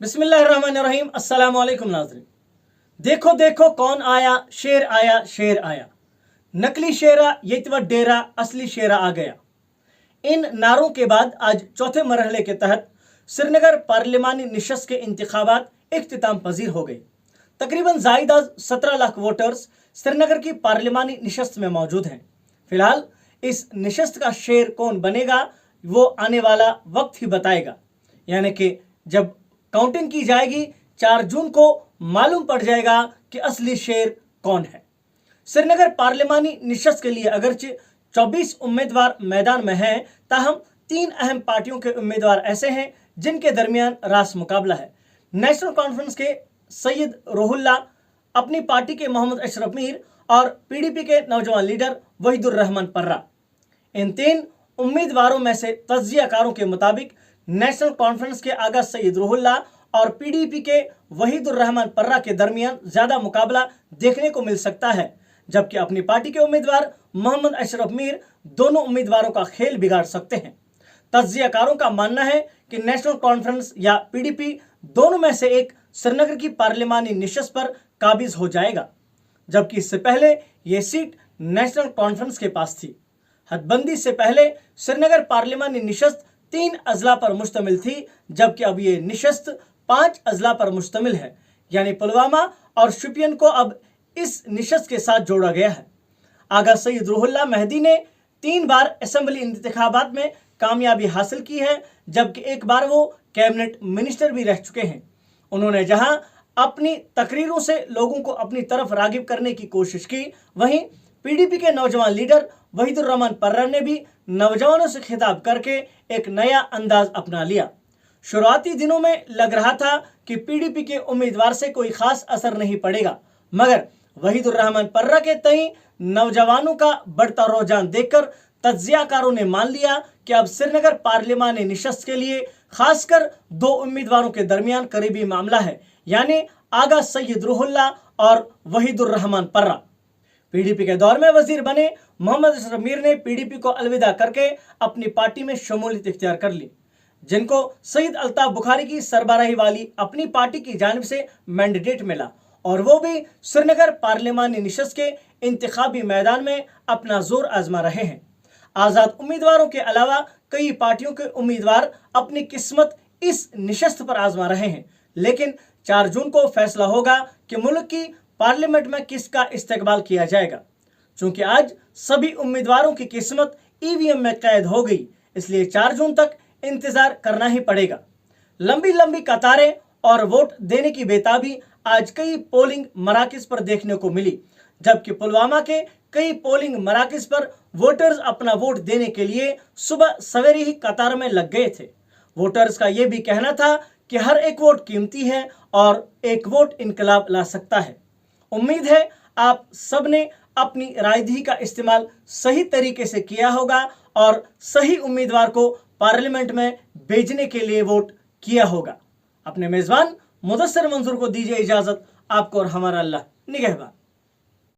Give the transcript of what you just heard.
बिस्मिल्लाहिर्रहमानिर्रहीम। अस्सलाम वालेकुम नाज़रीन। देखो देखो कौन आया, शेर आया शेर आया, नकली शेरा ये डेरा असली शेरा आ गया। इन नारों के बाद आज चौथे मरहले के तहत श्रीनगर पार्लिमानी निशस्त के इंतखाबात इख्तिताम पजीर हो गए। तकरीबन ज़ायद 17 लाख वोटर्स श्रीनगर की पार्लिमानी निशस्त में मौजूद हैं। फिलहाल इस निशस्त का शेर कौन बनेगा वो आने वाला वक्त ही बताएगा, यानी कि जब काउंटिंग की जाएगी 4 जून को मालूम पड़ जाएगा कि असली शेर कौन है। श्रीनगर पार्लिमानी निशस्त के लिए अगरचे 24 उम्मीदवार मैदान में हैं, ताहम 3 अहम पार्टियों के उम्मीदवार ऐसे हैं जिनके दरमियान रास मुकाबला है। नेशनल कॉन्फ्रेंस के सैयद रूहुल्लाह, अपनी पार्टी के मोहम्मद अशरफ मीर और पीडीपी के नौजवान लीडर वहीदुर रहमान पर्रा। इन 3 उम्मीदवारों में से तज्जियाकारों के मुताबिक नेशनल कॉन्फ्रेंस के आगा सैयद रूहुल्लाह और पीडीपी के वहीदुर रहमान पर्रा के दरमियान ज्यादा मुकाबला देखने को मिल सकता है, जबकि अपनी पार्टी के उम्मीदवार मोहम्मद अशरफ मीर दोनों उम्मीदवारों का खेल बिगाड़ सकते हैं। तज्जियाकारों का मानना है कि नेशनल कॉन्फ्रेंस या पीडीपी दोनों में से एक श्रीनगर की पार्लिमानी निशस्त पर काबिज हो जाएगा, जबकि इससे पहले यह सीट नेशनल कॉन्फ्रेंस के पास थी। हदबंदी से पहले श्रीनगर पार्लिमानी निशस्त 3 अजला पर मुश्तमिल थी, जबकि अब ये निशस्त 5 अजला पर मुश्तमिल है, यानी पुलवामा और शोपियान को अब इस निशस्त के साथ जोड़ा गया है। आगा सैयद रूहुल्लाह मेहदी ने 3 बार असेंबली इंतखाबात में कामयाबी हासिल की है, जबकि एक बार वो कैबिनेट मिनिस्टर भी रह चुके हैं। उन्होंने जहां अपनी तकरीरों से लोगों को अपनी तरफ रागिब करने की कोशिश की, वहीं पीडीपी के नौजवान लीडर वहीदुर रहमान पर्रा ने भी नौजवानों से खिताब करके एक नया अंदाज अपना लिया। शुरुआती दिनों में लग रहा था कि पीडीपी के उम्मीदवार से कोई खास असर नहीं पड़ेगा, मगर वहीदुर रहमान पर्रा के तई नौजवानों का बढ़ता रुझान देखकर तज्जियाकारों ने मान लिया कि अब श्रीनगर पार्लिमानी निशस्त के लिए खासकर 2 उम्मीदवारों के दरमियान करीबी मामला है, यानी आगा सैयद रूहुल्लाह और वहीदुर रहमान पर्रा। पीडीपी के दौर में वजीर बने मोहम्मद अशरफ मीर ने पीडीपी को अलविदा करके अपनी पार्टी में शमूलियत इख्तियार कर ली, जिनको सईद अल्ताफ बुखारी की सरबराही वाली अपनी पार्टी की जानिब से मैंडेट मिला, और वो भी श्रीनगर पार्लिमानी निशस्त के इंतखाबी मैदान में अपना जोर आजमा रहे हैं। आज़ाद उम्मीदवारों के अलावा कई पार्टियों के उम्मीदवार अपनी किस्मत इस निशस्त पर आजमा रहे हैं, लेकिन 4 जून को फैसला होगा कि मुल्क की पार्लियामेंट में किसका इस्तेकबाल किया जाएगा। चूंकि आज सभी उम्मीदवारों की किस्मत ईवीएम में कैद हो गई, इसलिए 4 जून तक इंतजार करना ही पड़ेगा। लंबी लंबी कतारें और वोट देने की बेताबी आज कई पोलिंग मराकज पर देखने को मिली, जबकि पुलवामा के कई पोलिंग मराकज पर वोटर्स अपना वोट देने के लिए सुबह सवेरे ही कतार में लग गए थे। वोटर्स का यह भी कहना था कि हर एक वोट कीमती है और एक वोट इनकलाब ला सकता है। उम्मीद है आप सब ने अपनी रायदही का इस्तेमाल सही तरीके से किया होगा और सही उम्मीदवार को पार्लियामेंट में भेजने के लिए वोट किया होगा। अपने मेजबान मुदस्सिर मंसूर को दीजिए इजाजत। आपको और हमारा अल्लाह निगहबान।